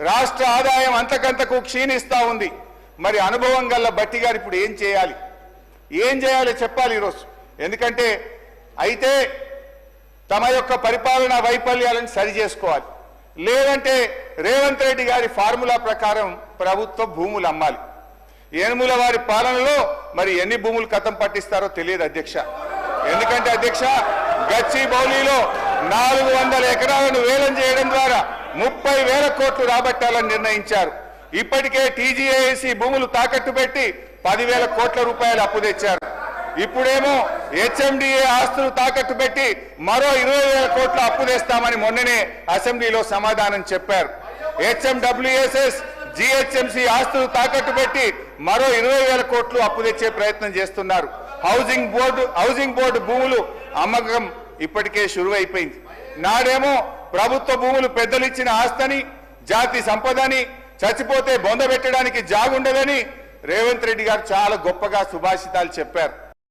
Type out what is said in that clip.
రాష్ట్ర ఆదాయం అంతకంతకు క్షీణిస్తా ఉంది. మరి అనుభవం గల్ల బట్టి గారు ఇప్పుడు ఏం చేయాలి చెప్పాలి ఈరోజు. ఎందుకంటే అయితే తమ యొక్క పరిపాలనా వైఫల్యాలను సరి చేసుకోవాలి. లేదంటే రేవంత్ రెడ్డి గారి ఫార్ములా ప్రకారం ప్రభుత్వ భూములు అమ్మాలి. ఏనుముల వారి పాలనలో మరి ఎన్ని భూములు కథం పట్టిస్తారో తెలియదు అధ్యక్ష. ఎందుకంటే అధ్యక్ష, గచ్చిబౌలిలో 400 ఎకరాలను వేలం చేయడం ద్వారా 30,000 కోట్లు రాబట్టాలని నిర్ణయించారు. ఇప్పటికే టీజీఏసీ భూములు తాకట్టు పెట్టి 10,000 కోట్ల రూపాయలు అప్పు తెచ్చారు. ఇప్పుడేమో హెచ్ఎండిఏ ఆస్తులు తాకట్టు పెట్టి మరో 20,000 కోట్ల అప్పు తెస్తామని మొన్ననే అసెంబ్లీలో సమాధానం చెప్పారు. హెచ్ఎండబ్ల్యూఎస్ఎస్ జిహెచ్ఎంసీ ఆస్తులు తాకట్టు పెట్టి మరో 20,000 కోట్లు అప్పు తెచ్చే ప్రయత్నం చేస్తున్నారు. హౌసింగ్ బోర్డు భూములు అమ్మకం ఇప్పటికే షురువైపోయింది. నాడేమో ప్రభుత్వ భూములు పెద్దలు ఇచ్చిన ఆస్తని, జాతి సంపదని, చచ్చిపోతే బొంద పెట్టడానికి జాగుండదని రేవంత్ రెడ్డి గారు చాలా గొప్పగా సుభాషితాలు చెప్పారు.